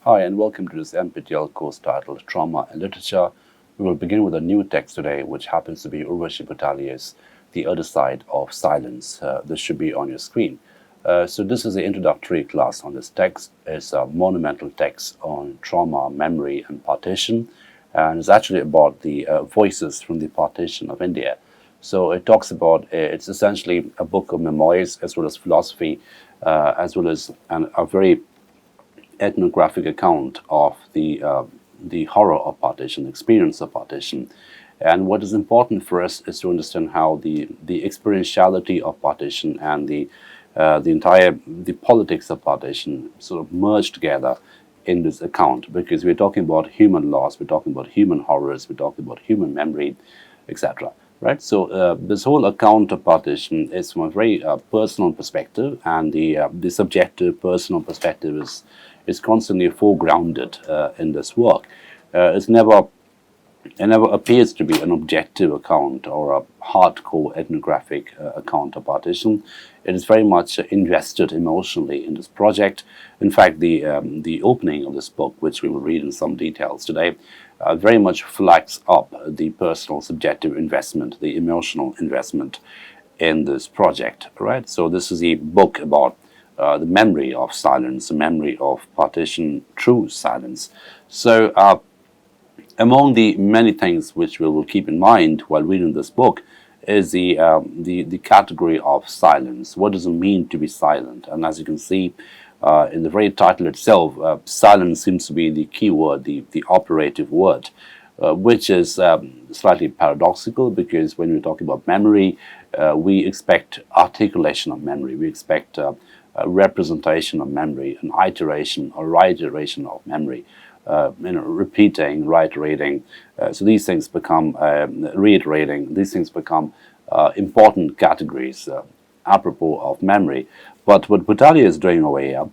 Hi and welcome to this NPTEL course titled Trauma and Literature. We will begin with a new text today, which happens to be Butalia's The Other Side of Silence. This should be on your screen. So this is the introductory class on this text. It's a monumental text on trauma, memory and partition, and it's actually about the voices from the partition of India. So it talks about, it's essentially a book of memoirs as well as philosophy, as well as a very ethnographic account of the horror of partition, the experience of partition. And what is important for us is to understand how the experientiality of partition and the politics of partition sort of merge together in this account, because we're talking about human loss, we're talking about human horrors, we're talking about human memory, etc. Right. So this whole account of partition is from a very personal perspective, and the subjective personal perspective is constantly foregrounded in this work. It never appears to be an objective account or a hardcore ethnographic account of partition. It is very much invested emotionally in this project. In fact, the opening of this book, which we will read in some details today, very much flags up the personal subjective investment, the emotional investment in this project. Right. So this is a book about the memory of silence, the memory of partition through silence. So among the many things which we will keep in mind while reading this book is the category of silence. What does it mean to be silent? And as you can see in the very title itself, silence seems to be the key word, the operative word, which is slightly paradoxical, because when we're talking about memory, we expect articulation of memory, we expect a representation of memory, an iteration or reiteration of memory. Repeating, reiterating. So these things become reiterating. These things become important categories apropos of memory. But what Butalia is doing over here,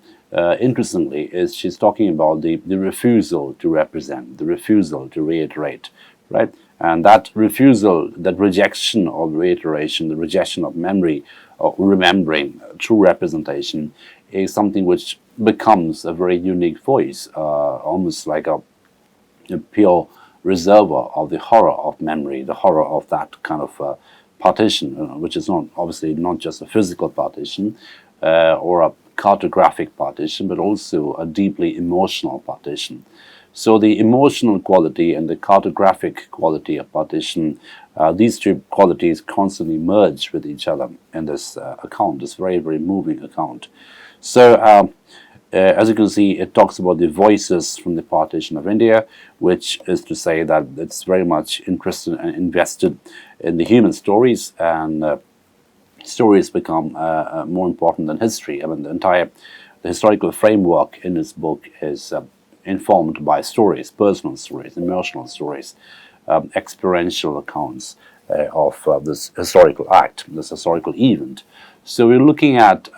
interestingly, is she's talking about the refusal to represent, the refusal to reiterate, right? And that refusal, that rejection of reiteration, the rejection of memory, or remembering, true representation, is something which becomes a very unique voice, almost like a pure reservoir of the horror of memory, the horror of that kind of partition, which is not obviously not just a physical partition or a cartographic partition, but also a deeply emotional partition. So the emotional quality and the cartographic quality of partition, these two qualities constantly merge with each other in this account, this very, very moving account. So as you can see, it talks about the voices from the partition of India, which is to say that it's very much interested and invested in the human stories, and stories become more important than history. I mean, the historical framework in this book is informed by stories, personal stories, emotional stories, experiential accounts of this historical act, this historical event. So we're looking at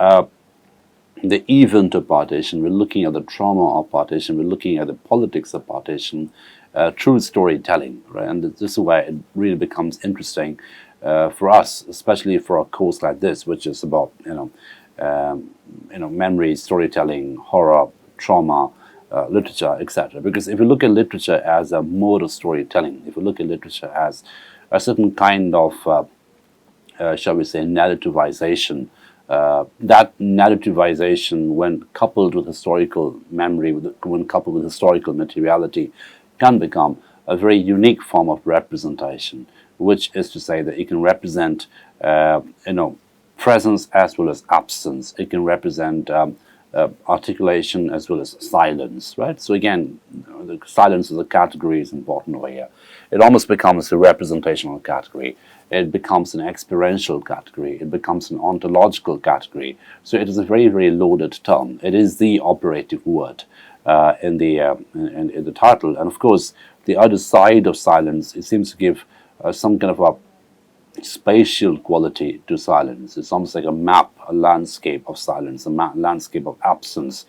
the event of partition, we're looking at the trauma of partition, we're looking at the politics of partition through storytelling, right? And this is where it really becomes interesting for us, especially for a course like this, which is about memory, storytelling, horror, trauma, literature, etc. Because if you look at literature as a mode of storytelling, if you look at literature as a certain kind of shall we say, narrativization. That narrativization, when coupled with historical memory, when coupled with historical materiality, can become a very unique form of representation, which is to say that it can represent, presence as well as absence. It can represent articulation as well as silence, right? So again, the silence as a category is important over here. It almost becomes a representational category. It becomes an experiential category. It becomes an ontological category. So it is a very, very loaded term. It is the operative word in the title. And of course, the other side of silence, it seems to give some kind of a spatial quality to silence. It's almost like a map, a landscape of silence, a landscape of absence,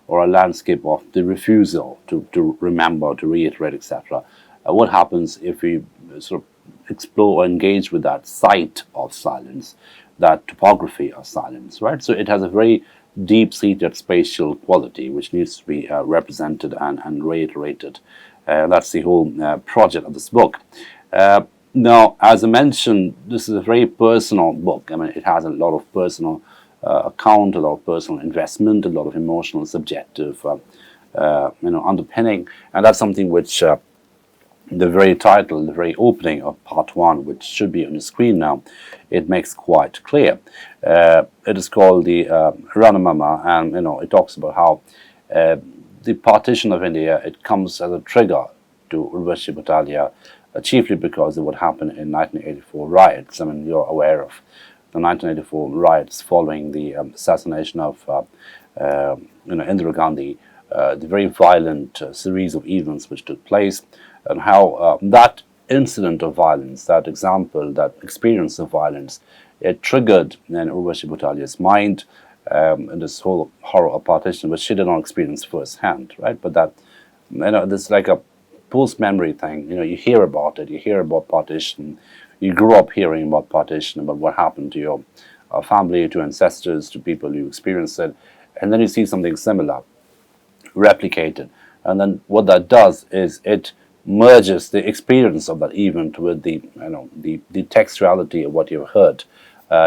or a landscape of the refusal to remember, to reiterate, etc. What happens if we sort of explore or engage with that site of silence, that topography of silence, right? So it has a very deep-seated spatial quality which needs to be represented and reiterated. That's the whole project of this book. Now, as I mentioned, this is a very personal book. I mean, it has a lot of personal account, a lot of personal investment, a lot of emotional, subjective, underpinning, and that's something which the very title, the very opening of part 1, which should be on the screen now, it makes quite clear. It is called the Ranamama, and it talks about how the partition of India, it comes as a trigger to Urvashi Butalia, chiefly because of what happened in 1984 riots. I mean, you're aware of the 1984 riots following the assassination of Indira Gandhi, the very violent series of events which took place, and how that incident of violence, that example, that experience of violence, it triggered in Urvashi Butalia's mind this whole horror of partition, which she did not experience firsthand, right? But that, this is like a post-memory thing. You hear about it, you hear about partition, you grew up hearing about partition, about what happened to your family, to ancestors, to people who experienced it, and then you see something similar replicated, and then what that does is it merges the experience of that event with the textuality of what you've heard,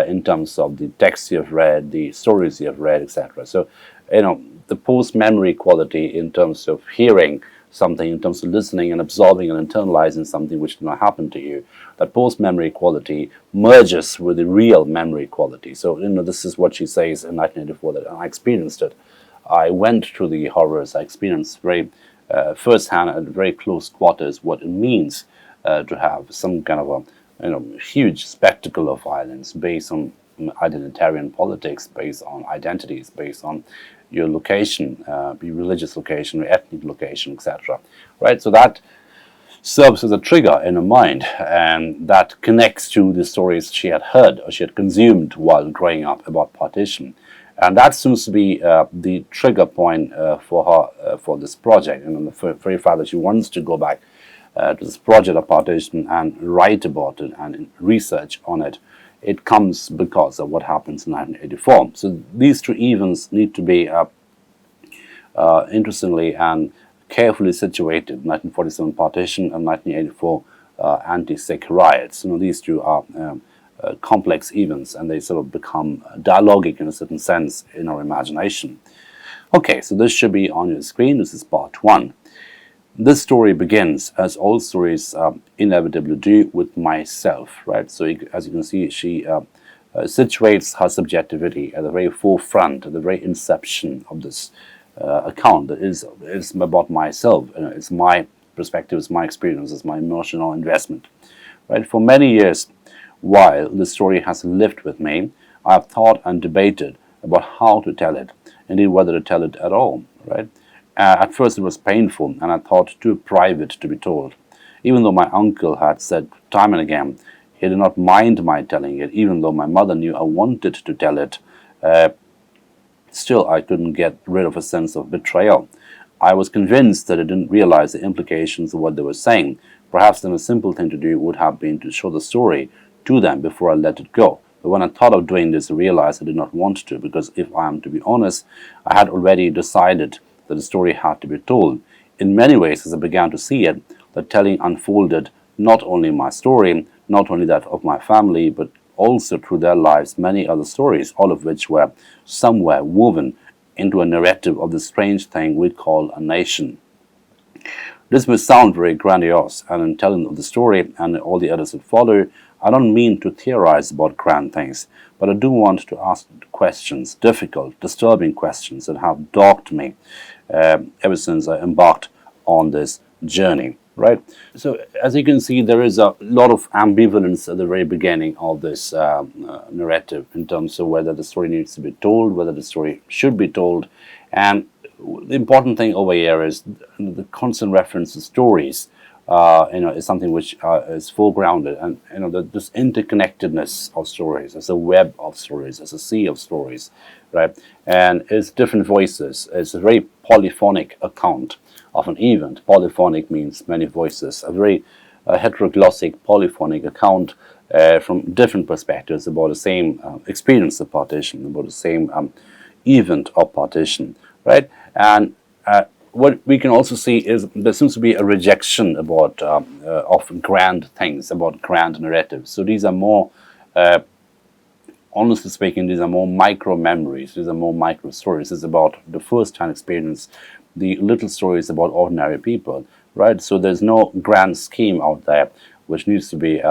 in terms of the text you've read, the stories you've read, etc. So, the post-memory quality in terms of hearing something, in terms of listening and absorbing and internalizing something which did not happen to you, that post-memory quality merges with the real memory quality. So, this is what she says in 1984, that I experienced it. I went through the horrors. I experienced very firsthand at very close quarters what it means to have some kind of a huge spectacle of violence based on identitarian politics, based on identities, based on your location, your religious location, your ethnic location, etc. Right? So that serves as a trigger in her mind, and that connects to the stories she had heard or she had consumed while growing up about partition. And that seems to be the trigger point for her for this project, and the very fact that she wants to go back to this project of partition and write about it and research on it. It comes because of what happens in 1984. So these two events need to be interestingly and carefully situated: 1947 partition and 1984 anti-Sikh riots. These two are complex events, and they sort of become dialogic in a certain sense in our imagination. Okay, so this should be on your screen. This is part 1. This story begins, as all stories inevitably do, with myself, right? So as you can see, she situates her subjectivity at the very forefront, at the very inception of this account. That is about myself. It's my perspective, it's my experience, it's my emotional investment, right? For many years, while the story has lived with me, I have thought and debated about how to tell it, indeed whether to tell it at all, right? At first it was painful, and I thought too private to be told. Even though my uncle had said time and again he did not mind my telling it, even though my mother knew I wanted to tell it, still I couldn't get rid of a sense of betrayal. I was convinced that I didn't realize the implications of what they were saying. Perhaps then a simple thing to do would have been to show the story to them before I let it go. But when I thought of doing this, I realized I did not want to, because if I am to be honest, I had already decided that the story had to be told. In many ways, as I began to see it, the telling unfolded not only my story, not only that of my family, but also through their lives many other stories, all of which were somewhere woven into a narrative of the strange thing we call a nation. This may sound very grandiose, and in telling of the story and all the others that follow, I don't mean to theorize about grand things, but I do want to ask questions, difficult, disturbing questions that have dogged me ever since I embarked on this journey, right? So as you can see, there is a lot of ambivalence at the very beginning of this narrative in terms of whether the story needs to be told, whether the story should be told. And the important thing over here is the constant reference to stories. Is something which is foregrounded, and this interconnectedness of stories, as a web of stories, as a sea of stories, right? And it's different voices. It's a very polyphonic account of an event. Polyphonic means many voices. A very heteroglossic, polyphonic account from different perspectives about the same experience of partition, about the same event of partition, right? And what we can also see is there seems to be a rejection about of grand things, about grand narratives. So these are more, honestly speaking, these are more micro memories. These are more micro stories. It's about the first-hand experience, the little stories about ordinary people, right? So there's no grand scheme out there which needs to be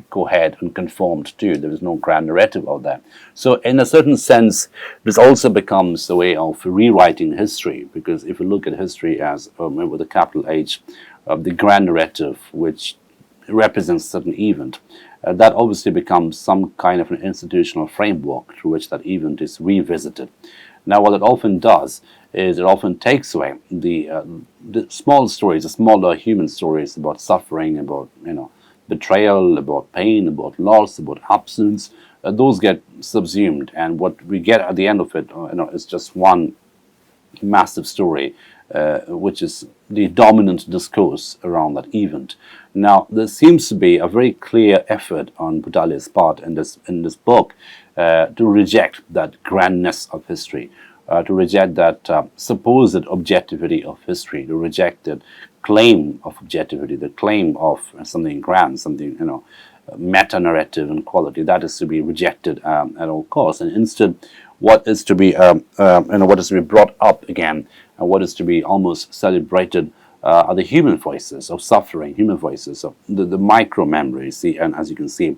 cohered and conformed to. There is no grand narrative out there. So in a certain sense, this also becomes a way of rewriting history, because if you look at history as, with a capital H, the grand narrative which represents a certain event, that obviously becomes some kind of an institutional framework through which that event is revisited. Now, what it often does is it often takes away the small stories, the smaller human stories about suffering, about betrayal, about pain, about loss, about absence. Those get subsumed, and what we get at the end of it, is just one massive story, which is the dominant discourse around that event. Now, there seems to be a very clear effort on Butalia's part in this book to reject that grandness of history, to reject that supposed objectivity of history, to reject that claim of objectivity, the claim of something grand, something meta narrative and quality. That is to be rejected at all costs, and instead, what is to be what is to be brought up again, and what is to be almost celebrated are the human voices of suffering, human voices of the micro memories. See, and as you can see,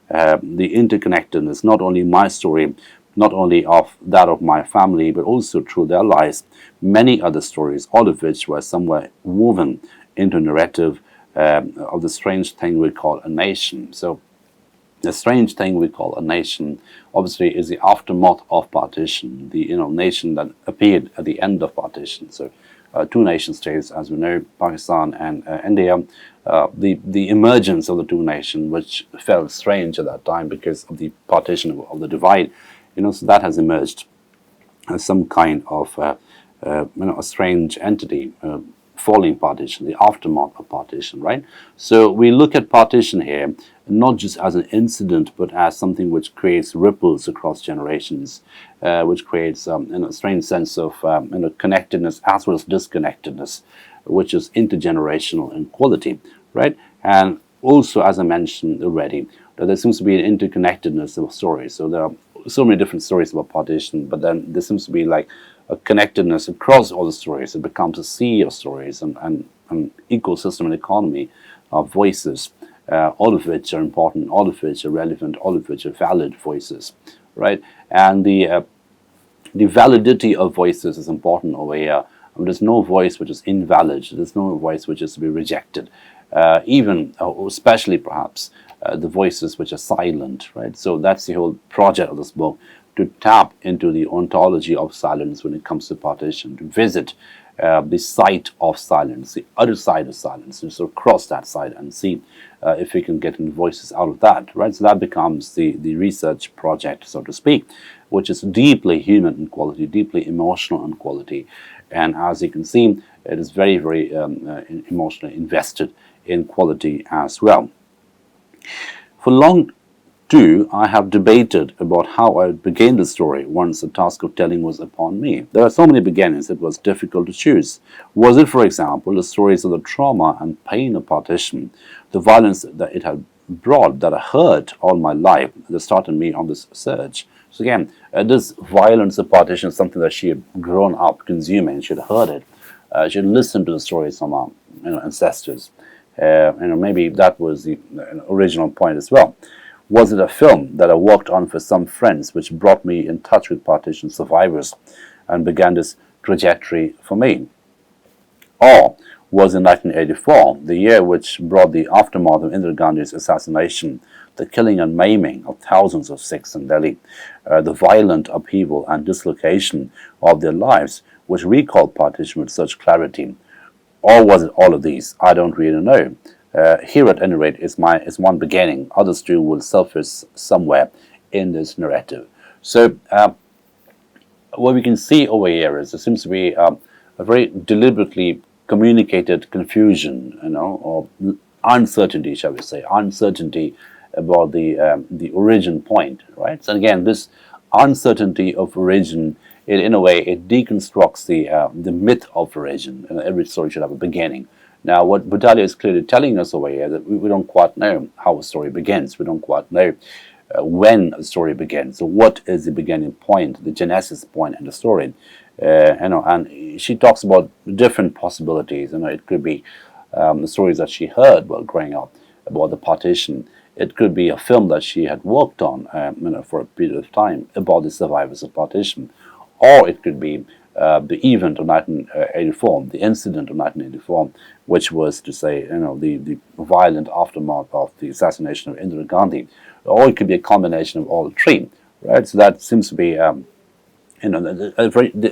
the interconnectedness, not only my story, not only of that of my family, but also through their lives, many other stories, all of which were somewhere woven into a narrative of the strange thing we call a nation. So the strange thing we call a nation obviously is the aftermath of partition, the nation that appeared at the end of partition. So two nation states, as we know, Pakistan and India, the emergence of the two nations, which felt strange at that time because of the partition of the divide, so that has emerged as some kind of a strange entity, falling partition, the aftermath of partition, right? So we look at partition here not just as an incident, but as something which creates ripples across generations, which creates a strange sense of connectedness as well as disconnectedness, which is intergenerational in quality, right? And also, as I mentioned already, that there seems to be an interconnectedness of stories. So there are so many different stories about partition, but then there seems to be like a connectedness across all the stories. It becomes a sea of stories and an ecosystem and economy of voices, all of which are important, all of which are relevant, all of which are valid voices, right? And the validity of voices is important over here. There's no voice which is invalid. There's no voice which is to be rejected, even, or especially perhaps, the voices which are silent, right? So that's the whole project of this book, to tap into the ontology of silence when it comes to partition, to visit the site of silence, the other side of silence, and sort of cross that side and see if we can get any voices out of that, right? So that becomes the research project, so to speak, which is deeply human in quality, deeply emotional in quality. And as you can see, it is very, very emotionally invested in quality as well. For long too, I have debated about how I would begin the story once the task of telling was upon me. There are so many beginnings it was difficult to choose. Was it, for example, the stories of the trauma and pain of partition, the violence that it had brought, that I heard all my life, that started me on this search? So again, this violence of partition is something that she had grown up consuming. She had heard it. She had listened to the stories from our ancestors. Maybe that was the original point as well. Was it a film that I worked on for some friends which brought me in touch with partition survivors and began this trajectory for me? Or was it 1984, the year which brought the aftermath of Indira Gandhi's assassination, the killing and maiming of thousands of Sikhs in Delhi, the violent upheaval and dislocation of their lives, which recalled partition with such clarity? Or was it all of these? I don't really know. Here, at any rate, is one beginning. Others too will surface somewhere in this narrative. So, what we can see over here is there seems to be a very deliberately communicated confusion, or uncertainty, shall we say, uncertainty about the origin point, right? So again, this uncertainty of origin in a way, it deconstructs the myth of origin. Every story should have a beginning. Now, what Butalia is clearly telling us over here, that we don't quite know how a story begins. We don't quite know when a story begins. So what is the beginning point, the genesis point in the story? And she talks about different possibilities. It could be the stories that she heard while growing up about the partition. It could be a film that she had worked on for a period of time about the survivors of partition. Or it could be the event of 1984, the incident of 1984, which was to say, the violent aftermath of the assassination of Indira Gandhi. Or it could be a combination of all three, right? So that seems to be, the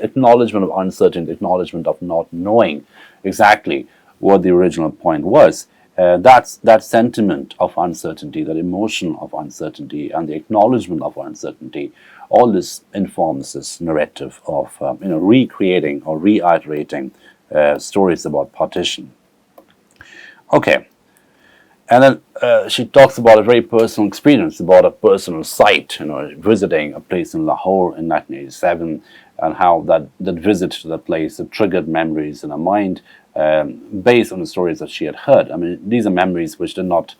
acknowledgement of uncertainty, acknowledgement of not knowing exactly what the original point was. That's that sentiment of uncertainty, that emotion of uncertainty, and the acknowledgement of uncertainty. All this informs this narrative of recreating or reiterating stories about partition. Okay, and then she talks about a very personal experience, about a personal sight, visiting a place in Lahore in 1987, and how that visit to that place triggered memories in her mind based on the stories that she had heard. I mean, these are memories which did not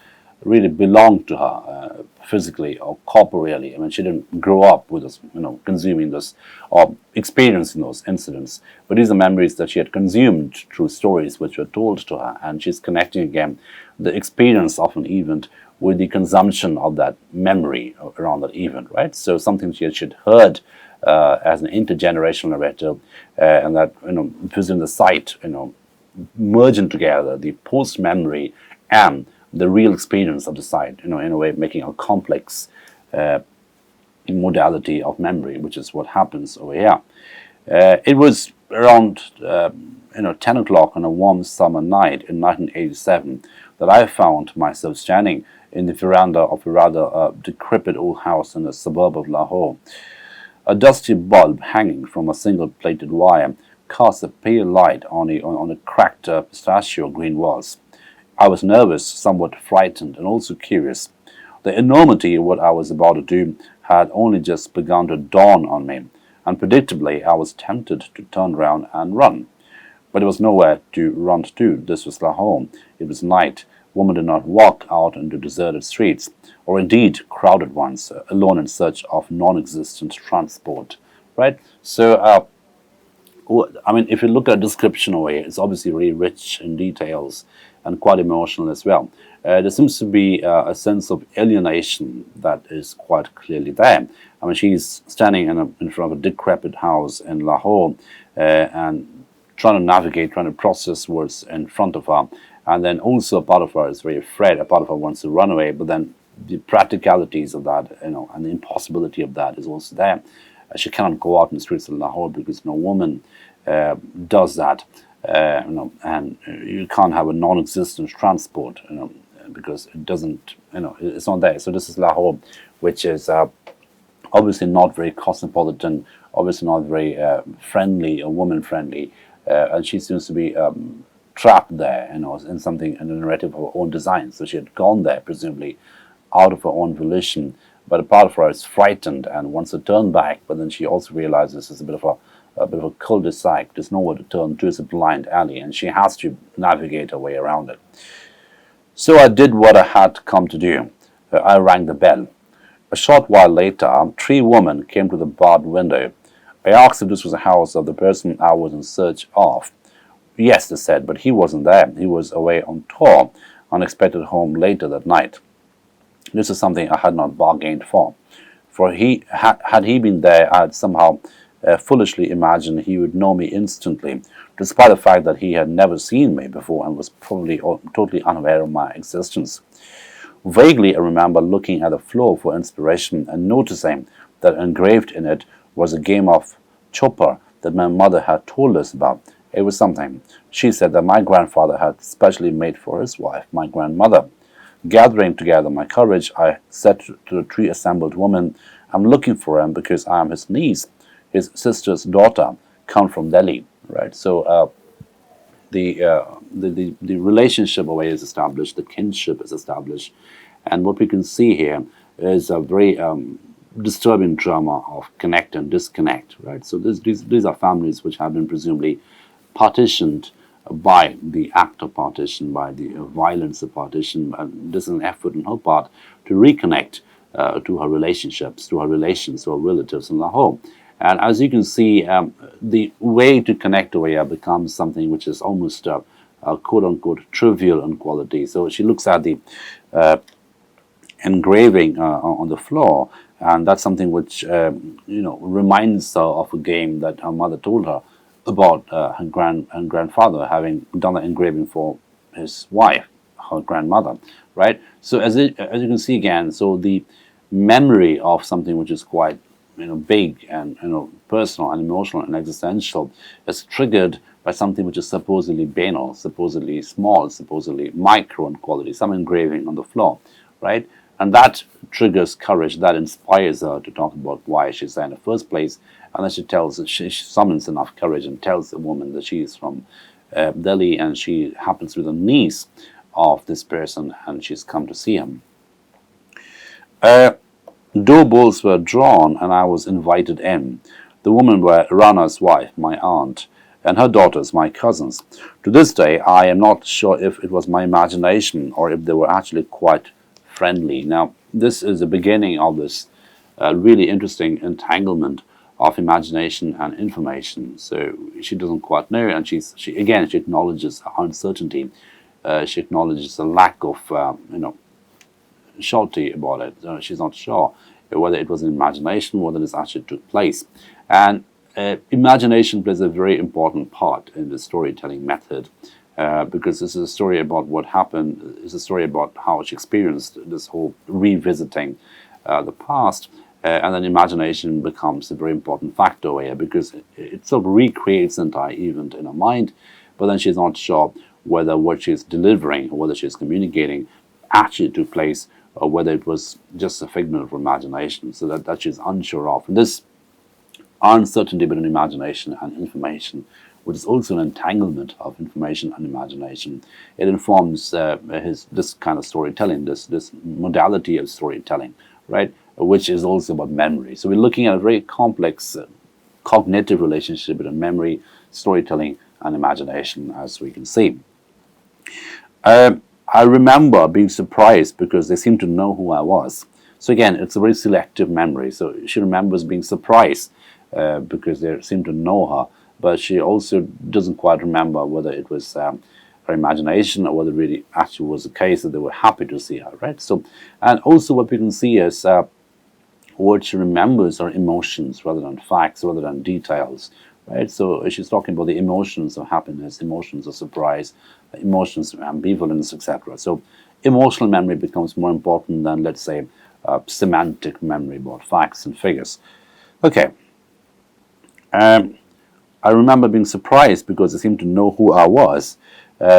really belong to her physically or corporeally. I mean, she didn't grow up with us, consuming this or experiencing those incidents. But these are memories that she had consumed through stories which were told to her, and she's connecting again the experience of an event with the consumption of that memory around that event, right? So something she had heard as an intergenerational narrative, and that visiting the site, merging together the post memory and the real experience of the site, in a way making a complex modality of memory, which is what happens over here. It was around 10 o'clock on a warm summer night in 1987 that I found myself standing in the veranda of a rather decrepit old house in a suburb of Lahore. A dusty bulb hanging from a single plated wire cast a pale light on the cracked pistachio green walls. I was nervous, somewhat frightened, and also curious. The enormity of what I was about to do had only just begun to dawn on me, and predictably I was tempted to turn round and run. But there was nowhere to run to. This was Lahore. It was night. Women did not walk out into deserted streets, or indeed crowded ones, alone in search of non-existent transport. Right? So, if you look at the description away, it's obviously really rich in details and quite emotional as well. There seems to be a sense of alienation that is quite clearly there. I mean, she's standing in front of a decrepit house in Lahore and trying to navigate, trying to process what's in front of her. And then also a part of her is very afraid, a part of her wants to run away, but then the practicalities of that, and the impossibility of that is also there. She cannot go out in the streets of Lahore because no woman does that. And you can't have a non-existent transport, because it doesn't, it's not there. So this is Lahore, which is obviously not very cosmopolitan, obviously not very friendly or woman-friendly, and she seems to be trapped there, in something, in a narrative of her own design. So she had gone there, presumably, out of her own volition, but a part of her is frightened and wants to turn back, but then she also realizes it's a bit of a cul-de-sac. There's nowhere to turn to. It's a blind alley, and she has to navigate her way around it. So I did what I had come to do. I rang the bell. A short while later, 3 women came to the barred window. I asked if this was the house of the person I was in search of. Yes, they said, but he wasn't there. He was away on tour, unexpected home later that night. This is something I had not bargained for. For had he been there, I had somehow foolishly imagined he would know me instantly, despite the fact that he had never seen me before and was probably totally unaware of my existence. Vaguely, I remember looking at the floor for inspiration and noticing that engraved in it was a game of chopper that my mother had told us about. It was something, she said, that my grandfather had specially made for his wife, my grandmother. Gathering together my courage, I said to the 3 assembled women, I'm looking for him because I am his niece, his sister's daughter, come from Delhi. Right. So the relationship away is established, the kinship is established, and what we can see here is a very disturbing drama of connect and disconnect, right? So these are families which have been presumably partitioned by the act of partition, by the violence of partition, and this is an effort on her part to reconnect to her relationships, to her relations, to her relatives in Lahore. And as you can see, the way to connect over here becomes something which is almost quote-unquote trivial in quality. So she looks at the engraving on the floor, and that's something which reminds her of a game that her mother told her about her grandfather having done an engraving for his wife, her grandmother, right? So as you can see again, so the memory of something which is quite big and personal and emotional and existential is triggered by something which is supposedly banal, supposedly small, supposedly micro in quality, some engraving on the floor, right? And that triggers courage, that inspires her to talk about why she's there in the first place. And then she summons enough courage and tells the woman that she is from Delhi and she happens to be the niece of this person and she's come to see him. Door bolts were drawn and I was invited in. The women were Rana's wife, my aunt, and her daughters, my cousins. To this day, I am not sure if it was my imagination or if they were actually quite friendly. Now, this is the beginning of this really interesting entanglement of imagination and information. So she doesn't quite know, and she acknowledges uncertainty. She acknowledges a lack of surety about it. She's not sure whether it was an imagination, whether this actually took place. And imagination plays a very important part in the storytelling method. Because this is a story about what happened, it's a story about how she experienced this whole revisiting the past, and then imagination becomes a very important factor here because it sort of recreates the entire event in her mind, but then she's not sure whether what she's delivering or whether she's communicating actually took place or whether it was just a figment of her imagination, so that she's unsure of. And this uncertainty between imagination and information, which is also an entanglement of information and imagination, it informs this kind of storytelling, this modality of storytelling, right? Which is also about memory. So we're looking at a very complex cognitive relationship between memory, storytelling, and imagination, as we can see. I remember being surprised because they seemed to know who I was. So again, it's a very selective memory. So she remembers being surprised because they seem to know her, but she also doesn't quite remember whether it was her imagination or whether it really actually was the case that they were happy to see her, right? So, and also what we can see is what she remembers are emotions rather than facts, rather than details, right? So she's talking about the emotions of happiness, emotions of surprise, emotions of ambivalence, etc. So emotional memory becomes more important than, let's say, semantic memory about facts and figures. Okay. I remember being surprised because they seemed to know who I was.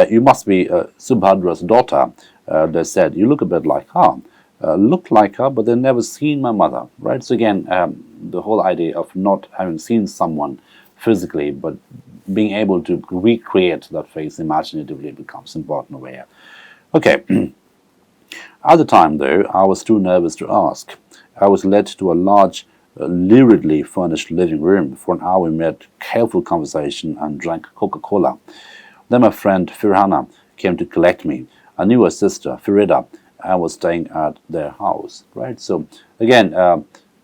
You must be Subhadra's daughter, they said. You look a bit like her. Looked like her, but they've never seen my mother, right? So again, the whole idea of not having seen someone physically, but being able to recreate that face imaginatively becomes important over here. Okay. At the time, though, I was too nervous to ask. I was led to a large, luridly furnished living room. For an hour we made careful conversation and drank Coca-Cola. Then my friend Firhana came to collect me. I knew her sister, Farida, and was staying at their house, right? So again,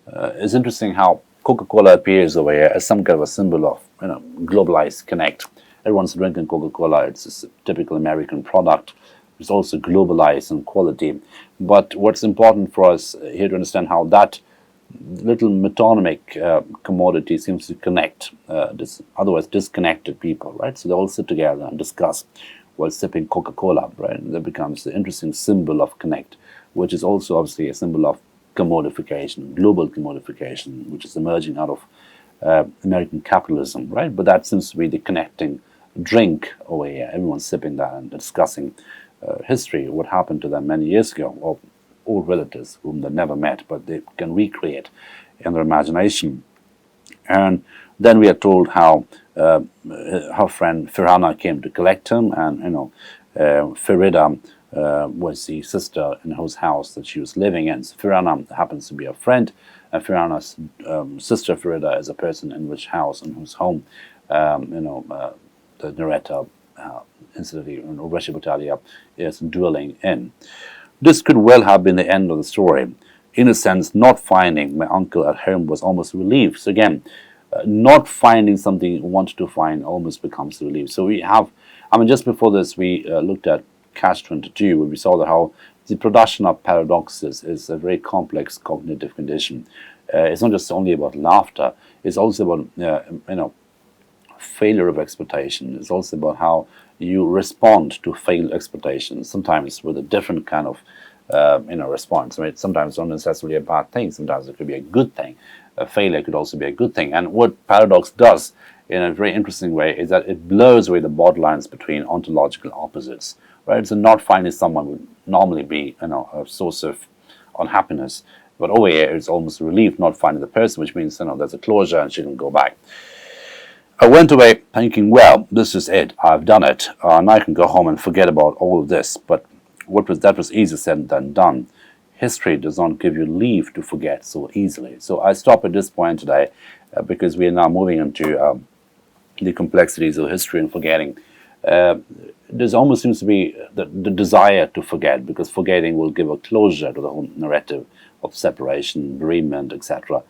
it's interesting how Coca-Cola appears over here as some kind of a symbol of globalized connect. Everyone's drinking Coca-Cola. It's a typical American product. It's also globalized in quality. But what's important for us here to understand how that little metonymic commodity seems to connect this otherwise disconnected people, right? So they all sit together and discuss while sipping Coca-Cola, right? And that becomes an interesting symbol of connect, which is also obviously a symbol of commodification, global commodification, which is emerging out of American capitalism, right? But that seems to be the connecting drink over here. Everyone's sipping that and discussing history, what happened to them many years ago, or old relatives whom they never met, but they can recreate in their imagination. And then we are told how her friend Firhana came to collect him, and Farida was the sister in whose house that she was living in. So Firhana happens to be a friend, Fiorana's sister Farida is a person in which house, in whose home, the narrator, incidentally, Butalia is dwelling in. This could well have been the end of the story. In a sense, not finding my uncle at home was almost a relief. So again, not finding something you wanted to find almost becomes a relief. So we have, just before this, we looked at Catch-22, where we saw that how the production of paradoxes is a very complex cognitive condition. It's not just only about laughter, it's also about, failure of expectation. It's also about how you respond to failed expectations, sometimes with a different kind of response. Right? Sometimes it's not necessarily a bad thing, sometimes it could be a good thing. A failure could also be a good thing. And what paradox does in a very interesting way is that it blurs away the borderlines between ontological opposites. Right? So not finding someone would normally be a source of unhappiness, but over here it's almost a relief not finding the person, which means there's a closure and she can go back. I went away thinking, well, this is it, I've done it, and I can go home and forget about all of this. But that was easier said than done. History does not give you leave to forget so easily. So I stop at this point today because we are now moving into the complexities of history and forgetting. There almost seems to be the desire to forget, because forgetting will give a closure to the whole narrative of separation, bereavement, etc.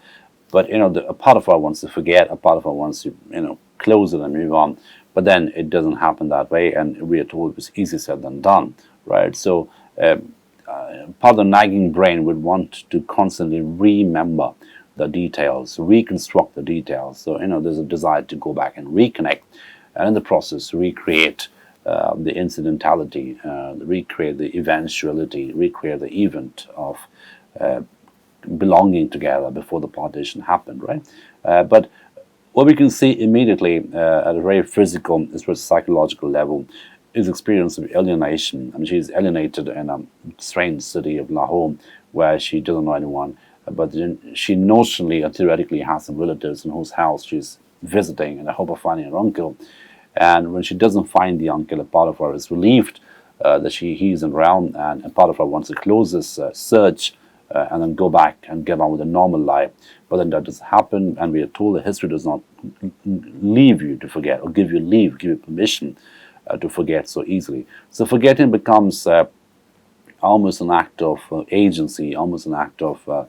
But a part of our wants to forget, a part of our wants to close it and move on. But then it doesn't happen that way, and we are told it's easier said than done, right? So part of the nagging brain would want to constantly remember the details, reconstruct the details. So there's a desire to go back and reconnect, and in the process recreate the incidentality, recreate the eventuality, recreate the event of belonging together before the partition happened, right? But what we can see immediately at a very physical as well as psychological level is experience of alienation. She's alienated in a strange city of Lahore where she doesn't know anyone, but she notionally and theoretically has some relatives in whose house she's visiting in the hope of finding her uncle. And when she doesn't find the uncle, a part of her is relieved that he isn't around, and a part of her wants to close this search and then go back and get on with a normal life. But then that doesn't happen, and we are told that history does not leave you to forget or give you permission to forget so easily. So forgetting becomes almost an act of agency, almost an act of a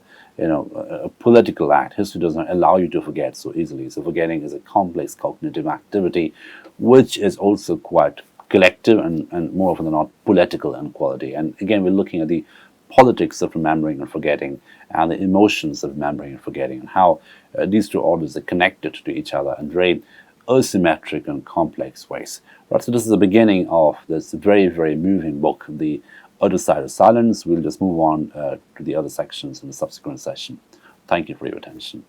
political act. History doesn't allow you to forget so easily. So forgetting is a complex cognitive activity, which is also quite collective and more often than not political in quality. And again, we're looking at the politics of remembering and forgetting, and the emotions of remembering and forgetting, and how these two orders are connected to each other in very asymmetric and complex ways. Right, so this is the beginning of this very, very moving book, The Other Side of Silence. We'll just move on to the other sections in the subsequent session. Thank you for your attention.